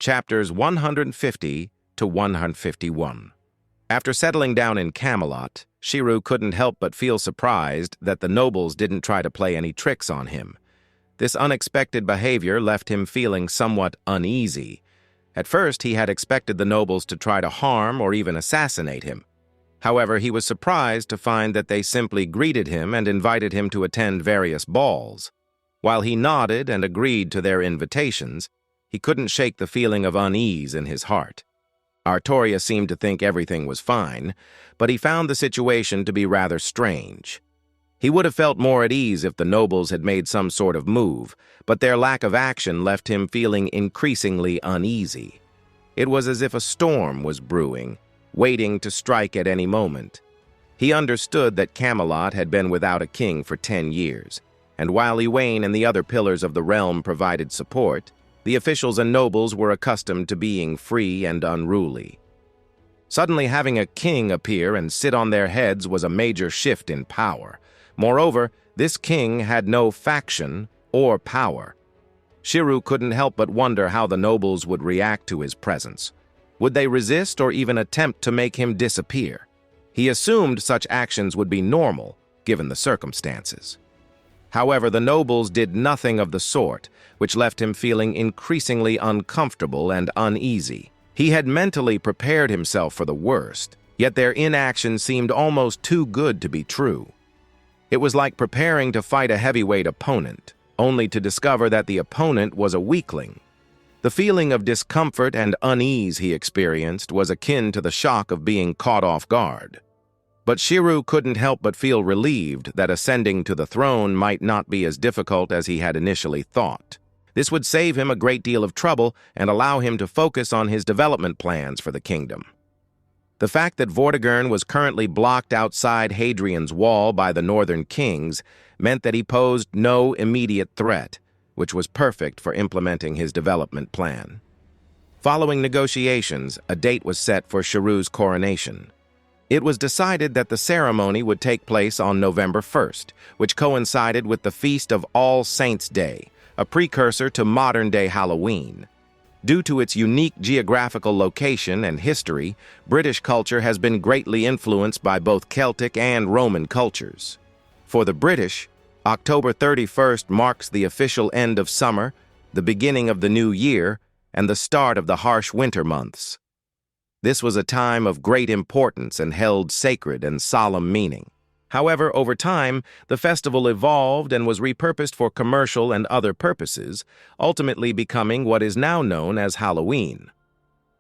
chapters 150 to 151. After settling down in Camelot, Shirou couldn't help but feel surprised that the nobles didn't try to play any tricks on him. This unexpected behavior left him feeling somewhat uneasy. At first, he had expected the nobles to try to harm or even assassinate him. However, he was surprised to find that they simply greeted him and invited him to attend various balls. While he nodded and agreed to their invitations, he couldn't shake the feeling of unease in his heart. Artoria seemed to think everything was fine, but he found the situation to be rather strange. He would have felt more at ease if the nobles had made some sort of move, but their lack of action left him feeling increasingly uneasy. It was as if a storm was brewing, waiting to strike at any moment. He understood that Camelot had been without a king for 10 years, and while Egwene and the other pillars of the realm provided support, the officials and nobles were accustomed to being free and unruly. Suddenly having a king appear and sit on their heads was a major shift in power. Moreover, this king had no faction or power. Shirou couldn't help but wonder how the nobles would react to his presence. Would they resist or even attempt to make him disappear? He assumed such actions would be normal, given the circumstances. However, the nobles did nothing of the sort, which left him feeling increasingly uncomfortable and uneasy. He had mentally prepared himself for the worst, yet their inaction seemed almost too good to be true. It was like preparing to fight a heavyweight opponent, only to discover that the opponent was a weakling. The feeling of discomfort and unease he experienced was akin to the shock of being caught off guard. But Shirou couldn't help but feel relieved that ascending to the throne might not be as difficult as he had initially thought. This would save him a great deal of trouble and allow him to focus on his development plans for the kingdom. The fact that Vortigern was currently blocked outside Hadrian's wall by the northern kings meant that he posed no immediate threat, which was perfect for implementing his development plan. Following negotiations, a date was set for Shirou's coronation. It was decided that the ceremony would take place on November 1st, which coincided with the Feast of All Saints' Day, a precursor to modern-day Halloween. Due to its unique geographical location and history, British culture has been greatly influenced by both Celtic and Roman cultures. For the British, October 31st marks the official end of summer, the beginning of the new year, and the start of the harsh winter months. This was a time of great importance and held sacred and solemn meaning. However, over time, the festival evolved and was repurposed for commercial and other purposes, ultimately becoming what is now known as Halloween.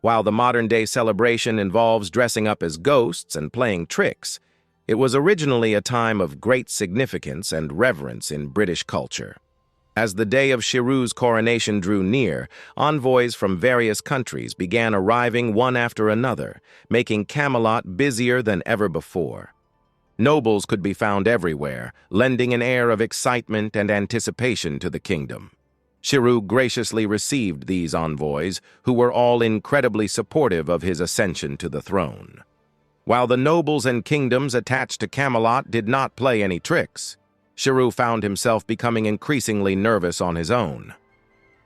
While the modern-day celebration involves dressing up as ghosts and playing tricks, it was originally a time of great significance and reverence in British culture. As the day of Shirou's coronation drew near, envoys from various countries began arriving one after another, making Camelot busier than ever before. Nobles could be found everywhere, lending an air of excitement and anticipation to the kingdom. Shirou graciously received these envoys, who were all incredibly supportive of his ascension to the throne. While the nobles and kingdoms attached to Camelot did not play any tricks, Shirou found himself becoming increasingly nervous on his own.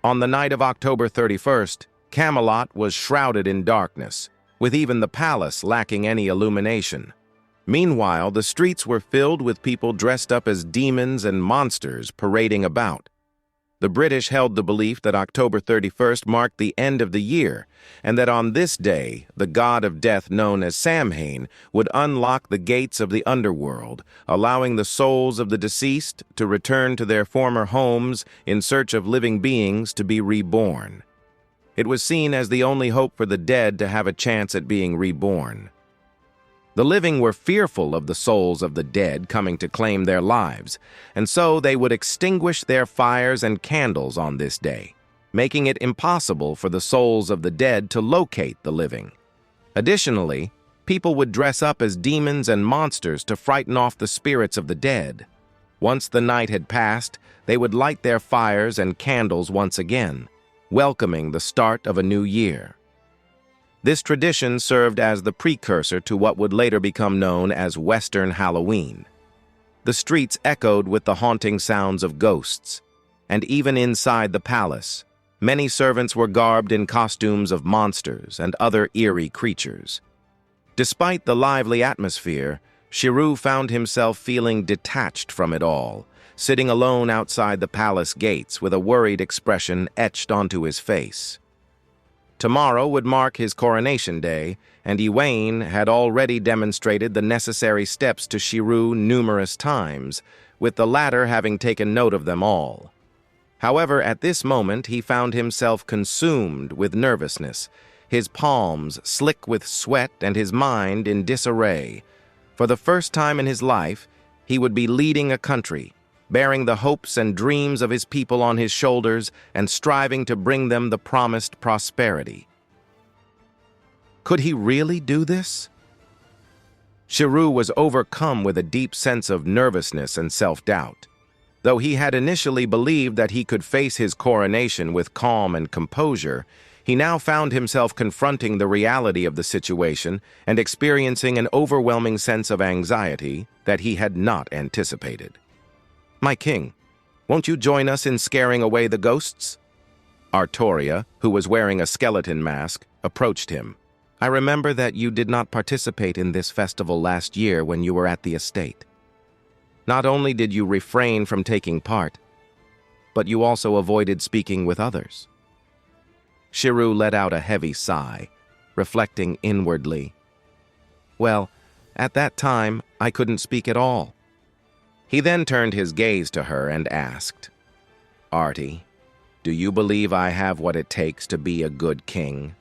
On the night of October 31st, Camelot was shrouded in darkness, with even the palace lacking any illumination. Meanwhile, the streets were filled with people dressed up as demons and monsters parading about. The British held the belief that October 31st marked the end of the year, and that on this day, the god of death known as Samhain would unlock the gates of the underworld, allowing the souls of the deceased to return to their former homes in search of living beings to be reborn. It was seen as the only hope for the dead to have a chance at being reborn. The living were fearful of the souls of the dead coming to claim their lives, and so they would extinguish their fires and candles on this day, making it impossible for the souls of the dead to locate the living. Additionally, people would dress up as demons and monsters to frighten off the spirits of the dead. Once the night had passed, they would light their fires and candles once again, welcoming the start of a new year. This tradition served as the precursor to what would later become known as Western Halloween. The streets echoed with the haunting sounds of ghosts, and even inside the palace, Many servants were garbed in costumes of monsters and other eerie creatures. Despite the lively atmosphere, Shirou found himself feeling detached from it all, sitting alone outside the palace gates with a worried expression etched onto his face. Tomorrow would mark his coronation day, and Egwene had already demonstrated the necessary steps to Shirou numerous times, with the latter having taken note of them all. However, at this moment he found himself consumed with nervousness, his palms slick with sweat and his mind in disarray. For the first time in his life, he would be leading a country, bearing the hopes and dreams of his people on his shoulders and striving to bring them the promised prosperity. Could he really do this? Shirou was overcome with a deep sense of nervousness and self-doubt. Though he had initially believed that he could face his coronation with calm and composure, he now found himself confronting the reality of the situation and experiencing an overwhelming sense of anxiety that he had not anticipated. "My king, won't you join us in scaring away the ghosts?" Artoria, who was wearing a skeleton mask, approached him. "I remember that you did not participate in this festival last year when you were at the estate. Not only did you refrain from taking part, but you also avoided speaking with others." Shirou let out a heavy sigh, reflecting inwardly. "Well, at that time, I couldn't speak at all." He then turned his gaze to her and asked, "Artie, do you believe I have what it takes to be a good king?"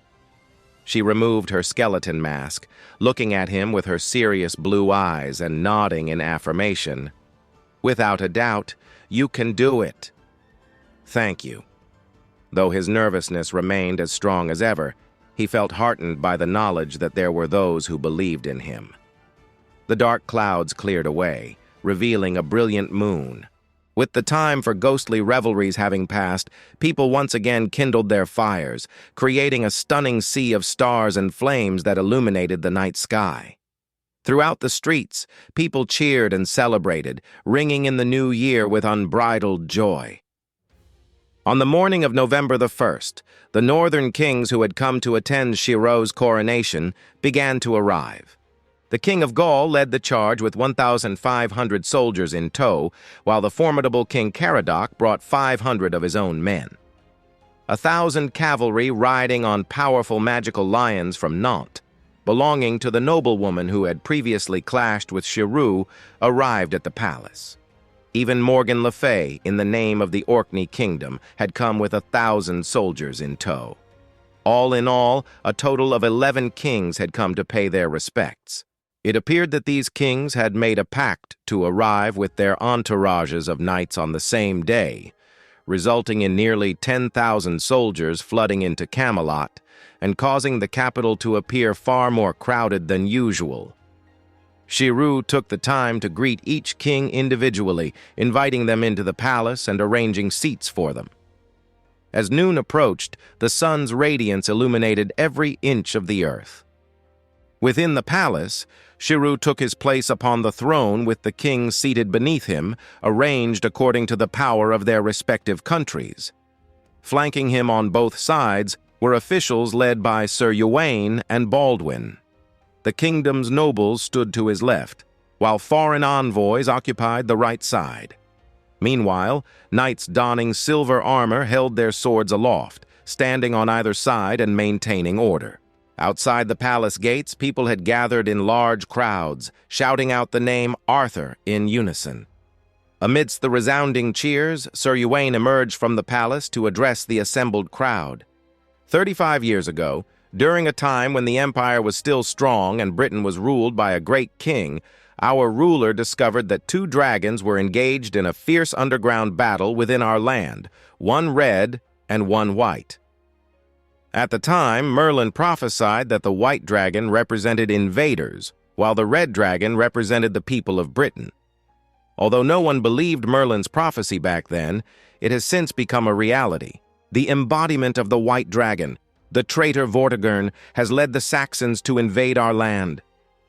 She removed her skeleton mask, looking at him with her serious blue eyes and nodding in affirmation. "Without a doubt, you can do it." "Thank you." Though his nervousness remained as strong as ever, he felt heartened by the knowledge that there were those who believed in him. The dark clouds cleared away, revealing a brilliant moon. With the time for ghostly revelries having passed, people once again kindled their fires, creating a stunning sea of stars and flames that illuminated the night sky. Throughout the streets, people cheered and celebrated, ringing in the new year with unbridled joy. On the morning of November the 1st, the northern kings who had come to attend Shirou's coronation began to arrive. The King of Gaul led the charge with 1,500 soldiers in tow, while the formidable King Caradoc brought 500 of his own men. 1,000 cavalry riding on powerful magical lions from Nantes, belonging to the noblewoman who had previously clashed with Shirou, arrived at the palace. Even Morgan Le Fay, in the name of the Orkney Kingdom, had come with 1,000 soldiers in tow. All in all, a total of 11 kings had come to pay their respects. It appeared that these kings had made a pact to arrive with their entourages of knights on the same day, resulting in nearly 10,000 soldiers flooding into Camelot and causing the capital to appear far more crowded than usual. Shirou took the time to greet each king individually, inviting them into the palace and arranging seats for them. As noon approached, the sun's radiance illuminated every inch of the earth. Within the palace, Shirou took his place upon the throne with the kings seated beneath him, arranged according to the power of their respective countries. Flanking him on both sides were officials led by Sir Egwene and Baldwin. The kingdom's nobles stood to his left, while foreign envoys occupied the right side. Meanwhile, knights donning silver armor held their swords aloft, standing on either side and maintaining order. Outside the palace gates, people had gathered in large crowds, shouting out the name Arthur in unison. Amidst the resounding cheers, Sir Egwene emerged from the palace to address the assembled crowd. 35 years ago, during a time when the empire was still strong and Britain was ruled by a great king, our ruler discovered that 2 dragons were engaged in a fierce underground battle within our land, one red and one white. At the time, Merlin prophesied that the white dragon represented invaders, while the red dragon represented the people of Britain. Although no one believed Merlin's prophecy back then, it has since become a reality. The embodiment of the white dragon, the traitor Vortigern, has led the Saxons to invade our land.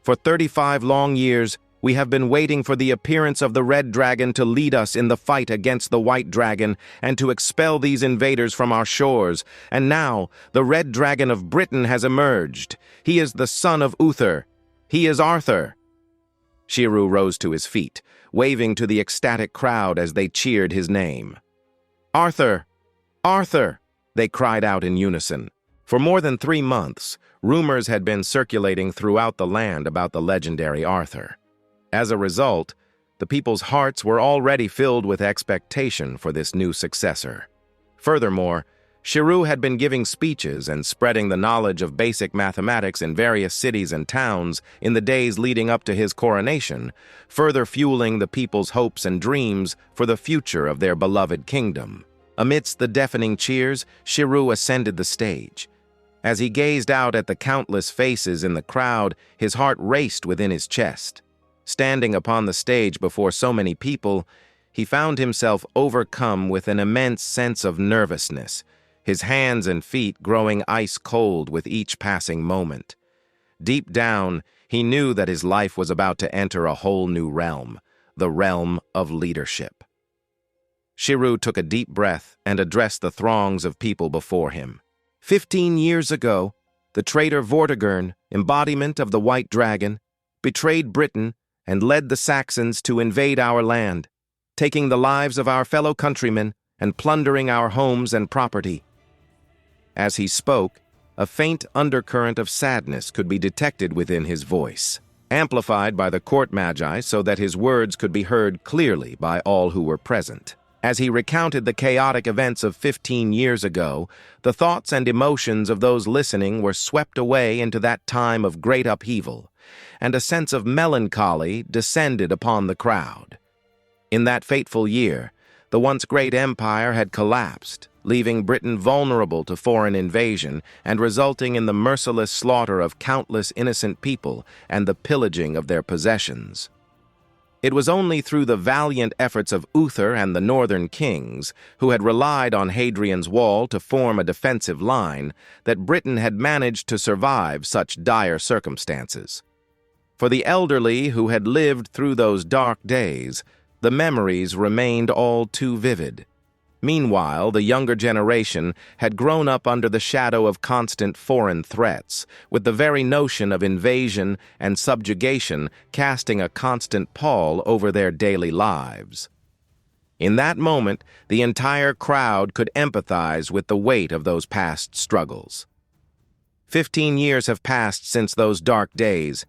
For 35 long years, We have been waiting for the appearance of the Red Dragon to lead us in the fight against the White Dragon and to expel these invaders from our shores. And now, the Red Dragon of Britain has emerged. He is the son of Uther. He is Arthur." Shirou rose to his feet, waving to the ecstatic crowd as they cheered his name. "Arthur! Arthur!" they cried out in unison. For more than 3 months, rumors had been circulating throughout the land about the legendary Arthur. As a result, the people's hearts were already filled with expectation for this new successor. Furthermore, Shirou had been giving speeches and spreading the knowledge of basic mathematics in various cities and towns in the days leading up to his coronation, further fueling the people's hopes and dreams for the future of their beloved kingdom. Amidst the deafening cheers, Shirou ascended the stage. As he gazed out at the countless faces in the crowd, his heart raced within his chest. Standing upon the stage before so many people, he found himself overcome with an immense sense of nervousness, his hands and feet growing ice-cold with each passing moment. Deep down, he knew that his life was about to enter a whole new realm, the realm of leadership. Shirou took a deep breath and addressed the throngs of people before him. 15 years ago, the traitor Vortigern, embodiment of the White Dragon, betrayed Britain and led the Saxons to invade our land, taking the lives of our fellow countrymen and plundering our homes and property. As he spoke, a faint undercurrent of sadness could be detected within his voice, amplified by the court magi so that his words could be heard clearly by all who were present. As he recounted the chaotic events of 15 years ago, the thoughts and emotions of those listening were swept away into that time of great upheaval, and a sense of melancholy descended upon the crowd. In that fateful year, the once great empire had collapsed, leaving Britain vulnerable to foreign invasion and resulting in the merciless slaughter of countless innocent people and the pillaging of their possessions. It was only through the valiant efforts of Uther and the northern kings, who had relied on Hadrian's Wall to form a defensive line, that Britain had managed to survive such dire circumstances. For the elderly who had lived through those dark days, the memories remained all too vivid. Meanwhile, the younger generation had grown up under the shadow of constant foreign threats, with the very notion of invasion and subjugation casting a constant pall over their daily lives. In that moment, the entire crowd could empathize with the weight of those past struggles. 15 years have passed since those dark days,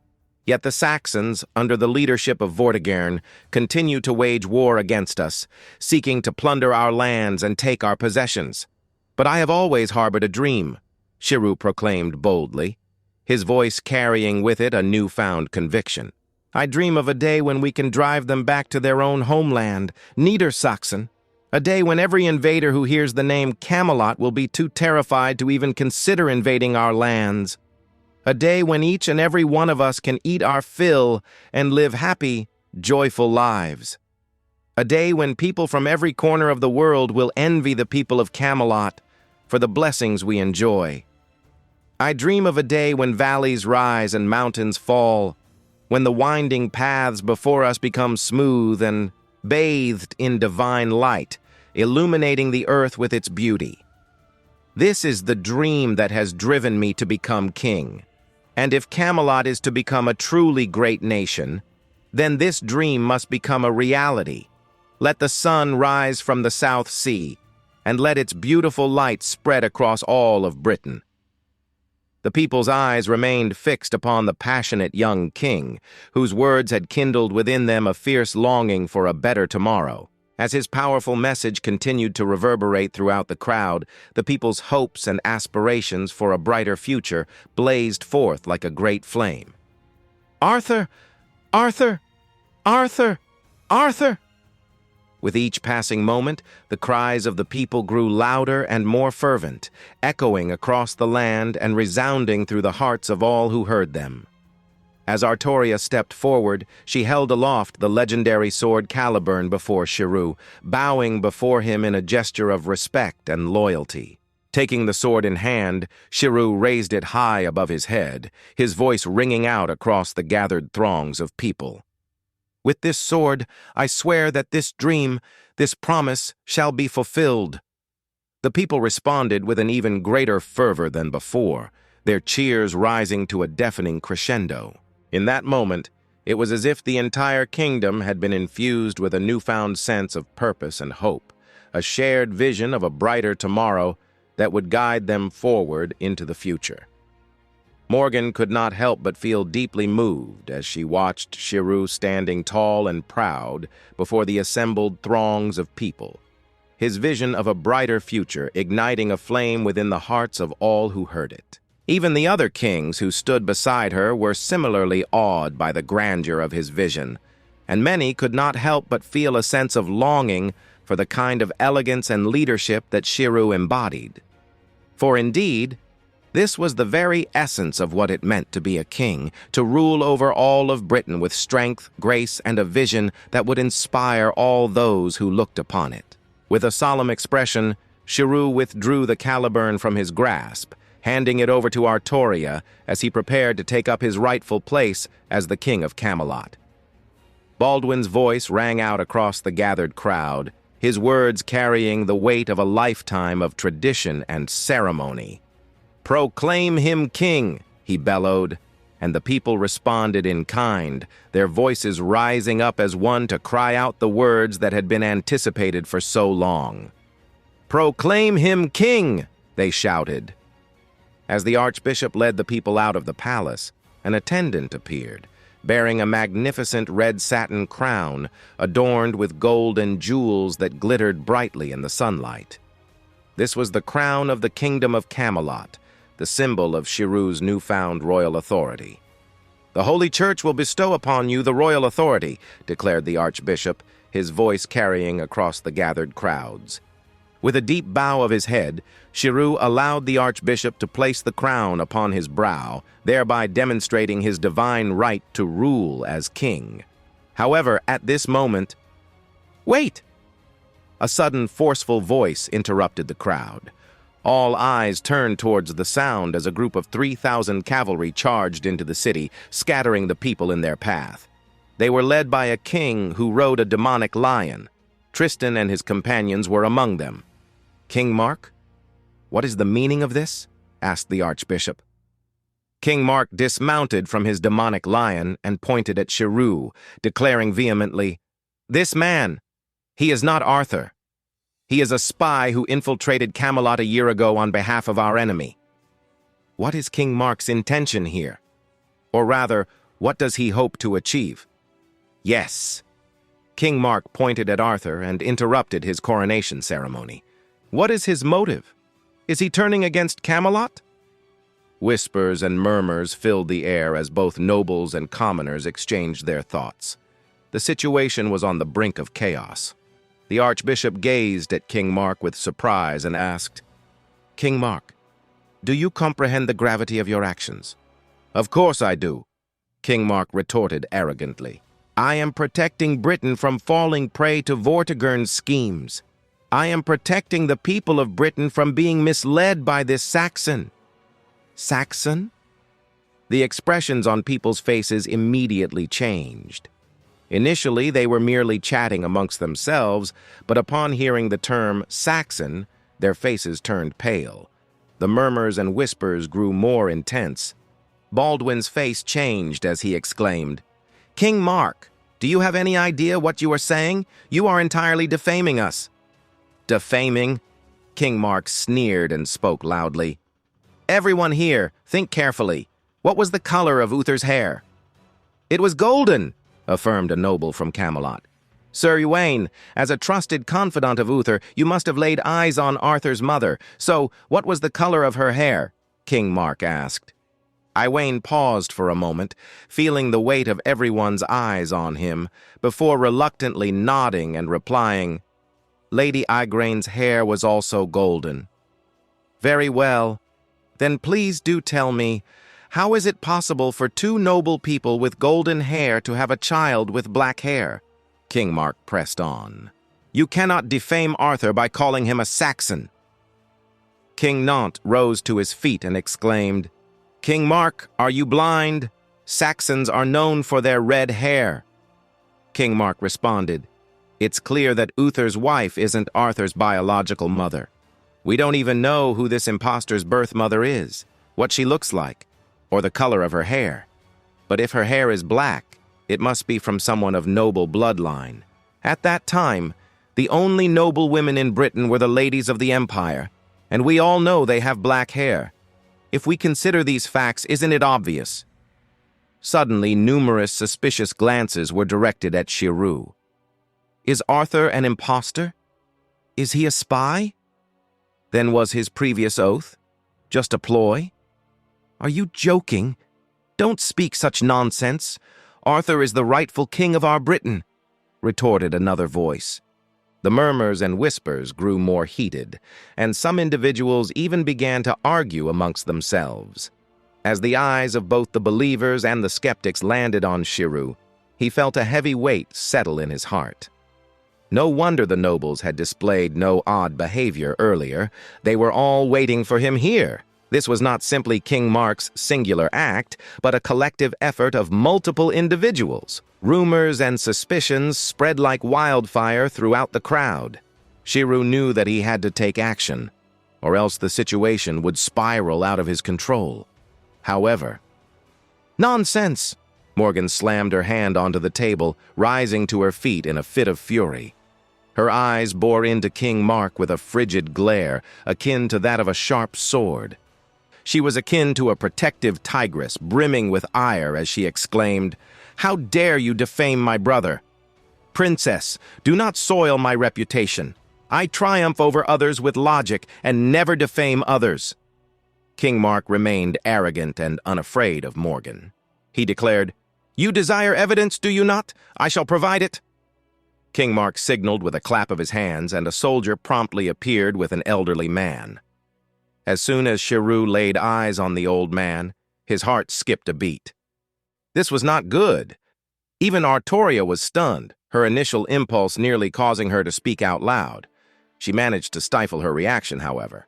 yet the Saxons, under the leadership of Vortigern, continue to wage war against us, seeking to plunder our lands and take our possessions. But I have always harbored a dream, Shirou proclaimed boldly, his voice carrying with it a newfound conviction. I dream of a day when we can drive them back to their own homeland, Niedersachsen, a day when every invader who hears the name Camelot will be too terrified to even consider invading our lands. A day when each and every one of us can eat our fill and live happy, joyful lives. A day when people from every corner of the world will envy the people of Camelot for the blessings we enjoy. I dream of a day when valleys rise and mountains fall, when the winding paths before us become smooth and bathed in divine light, illuminating the earth with its beauty. This is the dream that has driven me to become king. And if Camelot is to become a truly great nation, then this dream must become a reality. Let the sun rise from the South Sea, and let its beautiful light spread across all of Britain. The people's eyes remained fixed upon the passionate young king, whose words had kindled within them a fierce longing for a better tomorrow. As his powerful message continued to reverberate throughout the crowd, the people's hopes and aspirations for a brighter future blazed forth like a great flame. "Arthur! Arthur! Arthur! Arthur!" With each passing moment, the cries of the people grew louder and more fervent, echoing across the land and resounding through the hearts of all who heard them. As Artoria stepped forward, she held aloft the legendary sword Caliburn before Shirou, bowing before him in a gesture of respect and loyalty. Taking the sword in hand, Shirou raised it high above his head, his voice ringing out across the gathered throngs of people. With this sword, I swear that this dream, this promise, shall be fulfilled." The people responded with an even greater fervor than before, their cheers rising to a deafening crescendo. In that moment, it was as if the entire kingdom had been infused with a newfound sense of purpose and hope, a shared vision of a brighter tomorrow that would guide them forward into the future. Morgan could not help but feel deeply moved as she watched Shirou standing tall and proud before the assembled throngs of people, his vision of a brighter future igniting a flame within the hearts of all who heard it. Even the other kings who stood beside her were similarly awed by the grandeur of his vision, and many could not help but feel a sense of longing for the kind of elegance and leadership that Shirou embodied. For indeed, this was the very essence of what it meant to be a king, to rule over all of Britain with strength, grace, and a vision that would inspire all those who looked upon it. With a solemn expression, Shirou withdrew the caliburn from his grasp, handing it over to Artoria as he prepared to take up his rightful place as the King of Camelot. Baldwin's voice rang out across the gathered crowd, his words carrying the weight of a lifetime of tradition and ceremony. "Proclaim him king," he bellowed, and the people responded in kind, their voices rising up as one to cry out the words that had been anticipated for so long. "Proclaim him king," they shouted. As the archbishop led the people out of the palace, an attendant appeared, bearing a magnificent red satin crown adorned with gold and jewels that glittered brightly in the sunlight. This was the crown of the Kingdom of Camelot, the symbol of Shirou's newfound royal authority. "The Holy Church will bestow upon you the royal authority," declared the archbishop, his voice carrying across the gathered crowds. With a deep bow of his head, Shirou allowed the archbishop to place the crown upon his brow, thereby demonstrating his divine right to rule as king. However, at this moment, "Wait!" A sudden, forceful voice interrupted the crowd. All eyes turned towards the sound as a group of 3,000 cavalry charged into the city, scattering the people in their path. They were led by a king who rode a demonic lion. Tristan and his companions were among them. "King Mark? What is the meaning of this?" asked the archbishop. King Mark dismounted from his demonic lion and pointed at Shirou, declaring vehemently, "This man, he is not Arthur. He is a spy who infiltrated Camelot a year ago on behalf of our enemy." What is King Mark's intention here? Or rather, what does he hope to achieve? Yes. King Mark pointed at Arthur and interrupted his coronation ceremony. What is his motive? Is he turning against Camelot? Whispers and murmurs filled the air as both nobles and commoners exchanged their thoughts. The situation was on the brink of chaos. The archbishop gazed at King Mark with surprise and asked, "King Mark, do you comprehend the gravity of your actions?" "Of course I do," King Mark retorted arrogantly. "I am protecting Britain from falling prey to Vortigern's schemes. I am protecting the people of Britain from being misled by this Saxon." Saxon? The expressions on people's faces immediately changed. Initially, they were merely chatting amongst themselves, but upon hearing the term Saxon, their faces turned pale. The murmurs and whispers grew more intense. Baldwin's face changed as he exclaimed, "King Mark, do you have any idea what you are saying? You are entirely defaming us." "Defaming?" King Mark sneered and spoke loudly. "Everyone here, think carefully. What was the color of Uther's hair?" "It was golden," affirmed a noble from Camelot. "Sir Ywain, as a trusted confidant of Uther, you must have laid eyes on Arthur's mother. So, what was the color of her hair?" King Mark asked. Ywain paused for a moment, feeling the weight of everyone's eyes on him, before reluctantly nodding and replying, "Lady Igraine's hair was also golden." "Very well. Then please do tell me, how is it possible for two noble people with golden hair to have a child with black hair?" King Mark pressed on. "You cannot defame Arthur by calling him a Saxon." King Naunt rose to his feet and exclaimed, "King Mark, are you blind? Saxons are known for their red hair." King Mark responded. It's clear that Uther's wife isn't Arthur's biological mother. We don't even know who this impostor's birth mother is, what she looks like, or the color of her hair. But if her hair is black, it must be from someone of noble bloodline. At that time, the only noble women in Britain were the ladies of the Empire, and we all know they have black hair. If we consider these facts, isn't it obvious? Suddenly, numerous suspicious glances were directed at Shirou. Is Arthur an impostor? Is he a spy? Then was his previous oath just a ploy? Are you joking? Don't speak such nonsense. Arthur is the rightful king of our Britain, retorted another voice. The murmurs and whispers grew more heated, and some individuals even began to argue amongst themselves. As the eyes of both the believers and the skeptics landed on Shirou, he felt a heavy weight settle in his heart. No wonder the nobles had displayed no odd behavior earlier. They were all waiting for him here. This was not simply King Mark's singular act, but a collective effort of multiple individuals. Rumors and suspicions spread like wildfire throughout the crowd. Shirou knew that he had to take action, or else the situation would spiral out of his control. However, "Nonsense!" Morgan slammed her hand onto the table, rising to her feet in a fit of fury. Her eyes bore into King Mark with a frigid glare, akin to that of a sharp sword. She was akin to a protective tigress, brimming with ire as she exclaimed, "How dare you defame my brother? Princess, do not soil my reputation. I triumph over others with logic and never defame others." King Mark remained arrogant and unafraid of Morgan. He declared, "You desire evidence, do you not? I shall provide it." King Mark signaled with a clap of his hands, and a soldier promptly appeared with an elderly man. As soon as Shirou laid eyes on the old man, his heart skipped a beat. This was not good. Even Artoria was stunned, her initial impulse nearly causing her to speak out loud. She managed to stifle her reaction, however.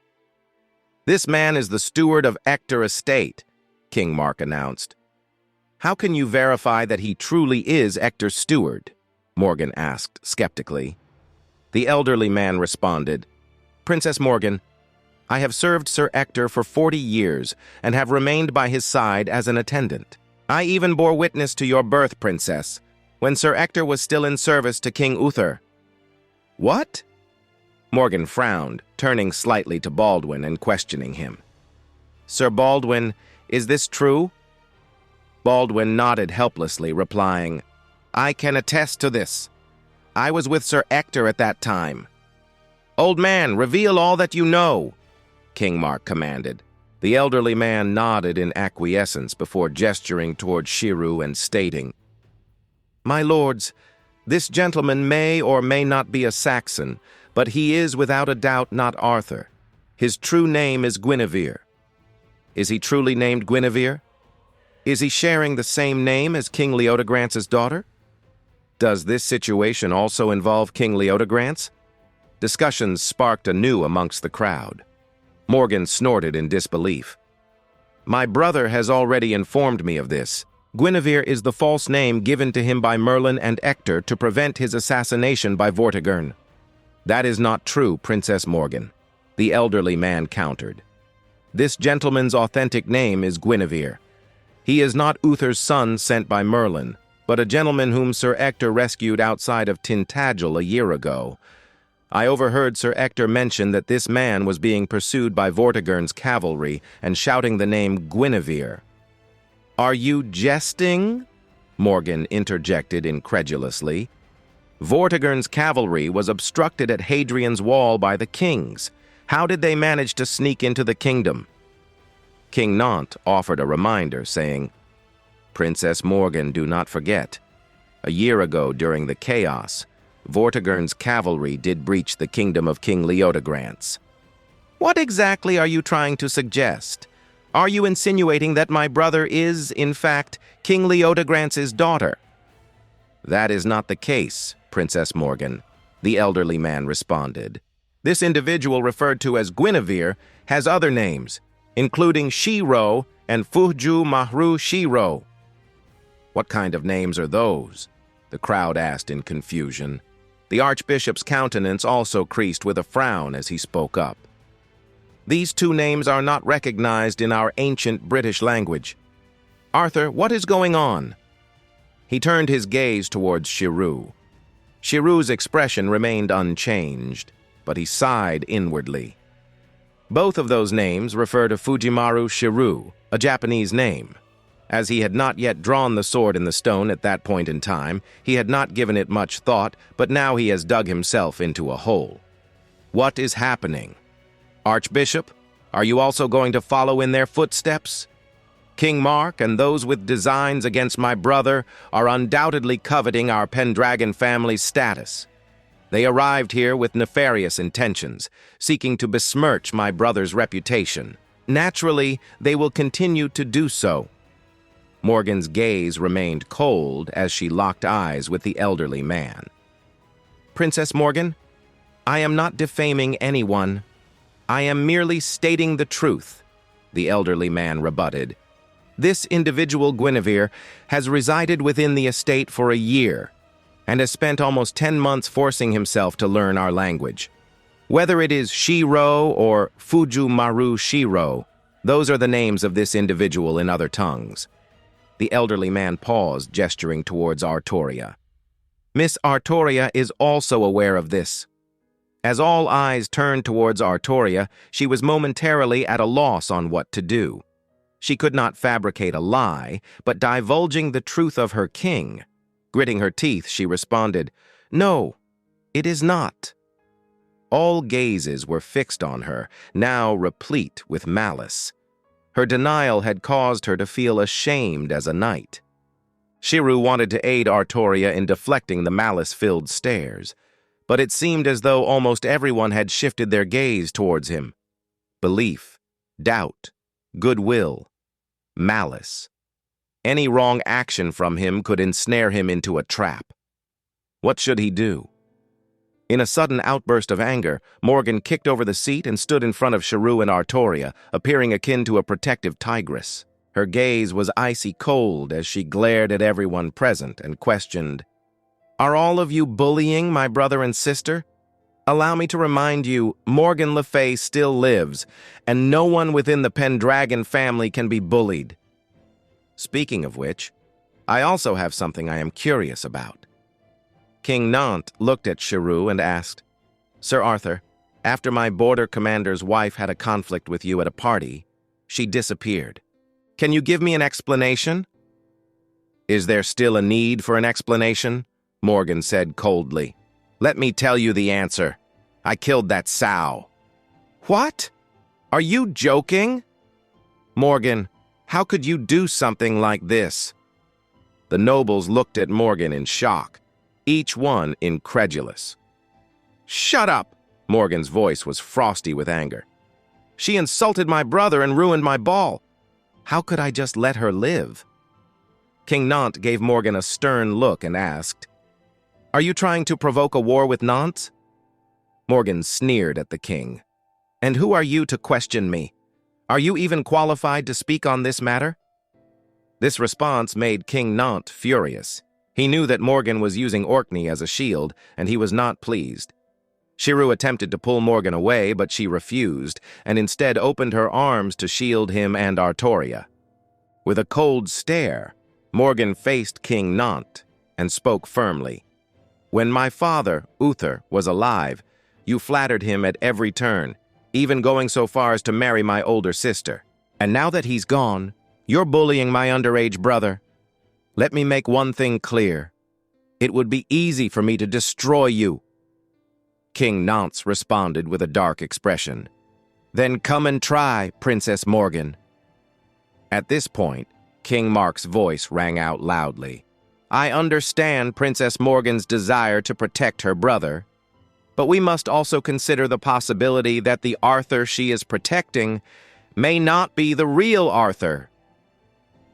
"This man is the steward of Ector Estate," King Mark announced. "How can you verify that he truly is Ector's steward?" Morgan asked skeptically. The elderly man responded, "Princess Morgan, I have served Sir Ector for 40 years and have remained by his side as an attendant. I even bore witness to your birth, Princess, when Sir Ector was still in service to King Uther." "What?" Morgan frowned, turning slightly to Baldwin and questioning him. "Sir Baldwin, is this true?" Baldwin nodded helplessly, replying, "I can attest to this. I was with Sir Ector at that time." "Old man, reveal all that you know," King Mark commanded. The elderly man nodded in acquiescence before gesturing toward Shirou and stating, "My lords, this gentleman may or may not be a Saxon, but he is without a doubt not Arthur. His true name is Guinevere." "Is he truly named Guinevere? Is he sharing the same name as King Leodegrance' daughter? Does this situation also involve King Leodegrance?" Discussions sparked anew amongst the crowd. Morgan snorted in disbelief. "My brother has already informed me of this. Guinevere is the false name given to him by Merlin and Ector to prevent his assassination by Vortigern." "That is not true, Princess Morgan," the elderly man countered. "This gentleman's authentic name is Guinevere. He is not Uther's son sent by Merlin, but a gentleman whom Sir Ector rescued outside of Tintagel a year ago. I overheard Sir Ector mention that this man was being pursued by Vortigern's cavalry and shouting the name Guinevere." "Are you jesting?" Morgan interjected incredulously. "Vortigern's cavalry was obstructed at Hadrian's Wall by the kings. How did they manage to sneak into the kingdom?" King Nant offered a reminder, saying, "Princess Morgan, do not forget. A year ago, during the chaos, Vortigern's cavalry did breach the kingdom of King Leodegrance." "What exactly are you trying to suggest? Are you insinuating that my brother is, in fact, King Leodegrance's daughter?" "That is not the case, Princess Morgan," the elderly man responded. "This individual referred to as Guinevere has other names, including Shirou and Fuhju Mahru Shirou." "What kind of names are those?" the crowd asked in confusion. The Archbishop's countenance also creased with a frown as he spoke up. These two names are not recognized in our ancient British language. Arthur, what is going on? He turned his gaze towards Shirou. Shirou's expression remained unchanged, but he sighed inwardly. Both of those names refer to Fujimaru Shirou, a Japanese name. As he had not yet drawn the sword in the stone at that point in time, he had not given it much thought, but now he has dug himself into a hole. What is happening? Archbishop, are you also going to follow in their footsteps? King Mark and those with designs against my brother are undoubtedly coveting our Pendragon family's status. They arrived here with nefarious intentions, seeking to besmirch my brother's reputation. Naturally, they will continue to do so. Morgan's gaze remained cold as she locked eyes with the elderly man. Princess Morgan, I am not defaming anyone. I am merely stating the truth, the elderly man rebutted. This individual, Guinevere, has resided within the estate for a year and has spent almost 10 months forcing himself to learn our language. Whether it is Shirou or Fujimaru Shirou, those are the names of this individual in other tongues. The elderly man paused, gesturing towards Artoria. Miss Artoria is also aware of this. As all eyes turned towards Artoria, she was momentarily at a loss on what to do. She could not fabricate a lie, but divulging the truth of her king. Gritting her teeth, she responded, No, it is not. All gazes were fixed on her, now replete with malice. Her denial had caused her to feel ashamed as a knight. Shirou wanted to aid Artoria in deflecting the malice-filled stares, but it seemed as though almost everyone had shifted their gaze towards him. Belief, doubt, goodwill, malice. Any wrong action from him could ensnare him into a trap. What should he do? In a sudden outburst of anger, Morgan kicked over the seat and stood in front of Shirou and Artoria, appearing akin to a protective tigress. Her gaze was icy cold as she glared at everyone present and questioned, Are all of you bullying my brother and sister? Allow me to remind you, Morgan Le Fay still lives, and no one within the Pendragon family can be bullied. Speaking of which, I also have something I am curious about. King Nant looked at Shirou and asked, Sir Arthur, after my border commander's wife had a conflict with you at a party, she disappeared. Can you give me an explanation? Is there still a need for an explanation? Morgan said coldly. Let me tell you the answer. I killed that sow. What? Are you joking? Morgan, how could you do something like this? The nobles looked at Morgan in shock, each one incredulous. Shut up! Morgan's voice was frosty with anger. She insulted my brother and ruined my ball. How could I just let her live? King Nant gave Morgan a stern look and asked, Are you trying to provoke a war with Nantes? Morgan sneered at the king. And who are you to question me? Are you even qualified to speak on this matter? This response made King Nant furious. He knew that Morgan was using Orkney as a shield, and he was not pleased. Shirou attempted to pull Morgan away, but she refused, and instead opened her arms to shield him and Artoria. With a cold stare, Morgan faced King Nant and spoke firmly. When my father, Uther, was alive, you flattered him at every turn, even going so far as to marry my older sister. And now that he's gone, you're bullying my underage brother. Let me make one thing clear. It would be easy for me to destroy you. King Nance responded with a dark expression. Then come and try, Princess Morgan. At this point, King Mark's voice rang out loudly. I understand Princess Morgan's desire to protect her brother, but we must also consider the possibility that the Arthur she is protecting may not be the real Arthur.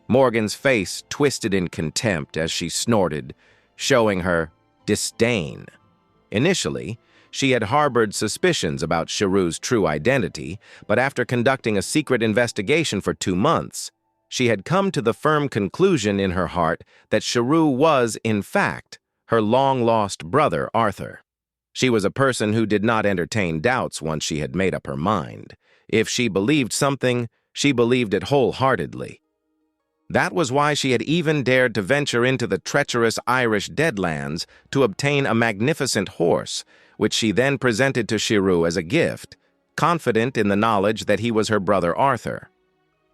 Morgan's face twisted in contempt as she snorted, showing her disdain. Initially, she had harbored suspicions about Shirou's true identity, but after conducting a secret investigation for 2 months, she had come to the firm conclusion in her heart that Shirou was, in fact, her long-lost brother Arthur. She was a person who did not entertain doubts once she had made up her mind. If she believed something, she believed it wholeheartedly. That was why she had even dared to venture into the treacherous Irish Deadlands to obtain a magnificent horse, which she then presented to Shirou as a gift, confident in the knowledge that he was her brother Arthur.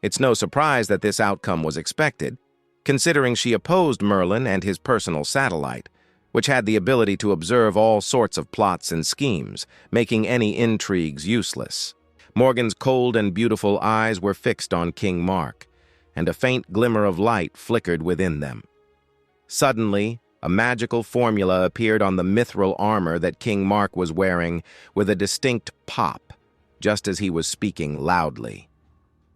It's no surprise that this outcome was expected, considering she opposed Merlin and his personal satellite, which had the ability to observe all sorts of plots and schemes, making any intrigues useless. Morgan's cold and beautiful eyes were fixed on King Mark, and a faint glimmer of light flickered within them. Suddenly, a magical formula appeared on the mithril armor that King Mark was wearing with a distinct pop, just as he was speaking loudly.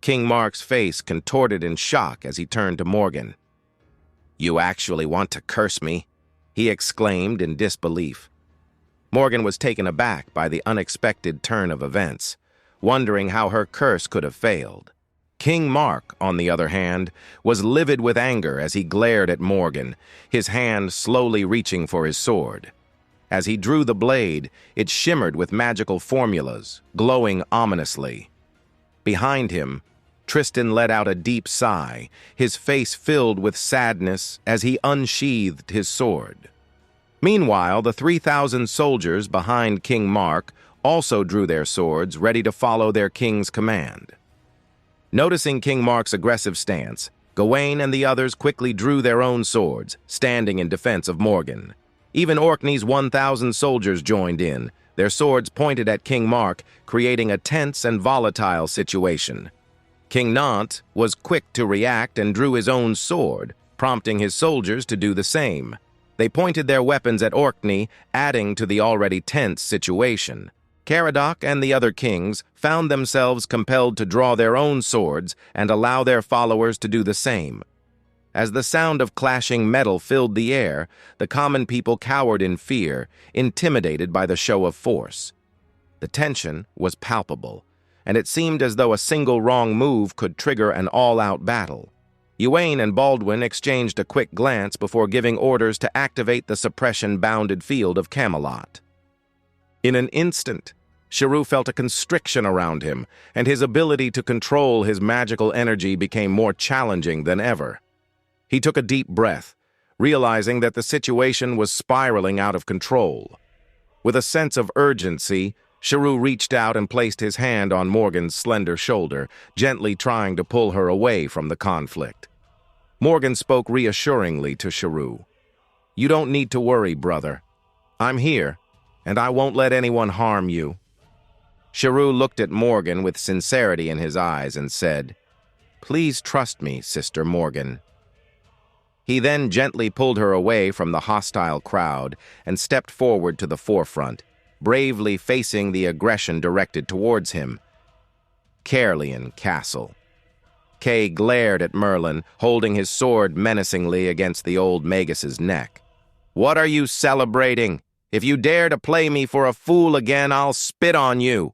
King Mark's face contorted in shock as he turned to Morgan. "You actually want to curse me?" he exclaimed in disbelief. Morgan was taken aback by the unexpected turn of events, wondering how her curse could have failed. King Mark, on the other hand, was livid with anger as he glared at Morgan, his hand slowly reaching for his sword. As he drew the blade, it shimmered with magical formulas, glowing ominously. Behind him, Tristan let out a deep sigh, his face filled with sadness as he unsheathed his sword. Meanwhile, the 3,000 soldiers behind King Mark also drew their swords, ready to follow their king's command. Noticing King Mark's aggressive stance, Gawain and the others quickly drew their own swords, standing in defense of Morgan. Even Orkney's 1,000 soldiers joined in, their swords pointed at King Mark, creating a tense and volatile situation. King Nant was quick to react and drew his own sword, prompting his soldiers to do the same. They pointed their weapons at Orkney, adding to the already tense situation. Caradoc and the other kings found themselves compelled to draw their own swords and allow their followers to do the same. As the sound of clashing metal filled the air, the common people cowered in fear, intimidated by the show of force. The tension was palpable, and it seemed as though a single wrong move could trigger an all-out battle. Ewain and Baldwin exchanged a quick glance before giving orders to activate the suppression-bounded field of Camelot. In an instant, Shirou felt a constriction around him, and his ability to control his magical energy became more challenging than ever. He took a deep breath, realizing that the situation was spiraling out of control. With a sense of urgency, Shirou reached out and placed his hand on Morgan's slender shoulder, gently trying to pull her away from the conflict. Morgan spoke reassuringly to Shirou. "You don't need to worry, brother. I'm here, and I won't let anyone harm you." Shirou looked at Morgan with sincerity in his eyes and said, "Please trust me, Sister Morgan." He then gently pulled her away from the hostile crowd and stepped forward to the forefront, bravely facing the aggression directed towards him. Caerleon Castle. Kay glared at Merlin, holding his sword menacingly against the old magus's neck. "What are you celebrating? If you dare to play me for a fool again, I'll spit on you."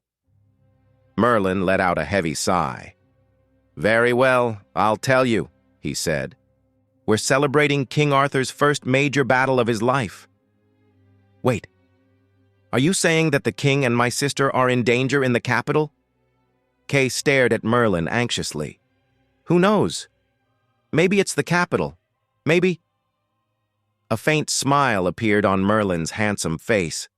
Merlin let out a heavy sigh. "Very well, I'll tell you," he said. "We're celebrating King Arthur's first major battle of his life." "Wait, are you saying that the king and my sister are in danger in the capital?" Kay stared at Merlin anxiously. "Who knows? Maybe it's the capital. Maybe—" A faint smile appeared on Merlin's handsome face.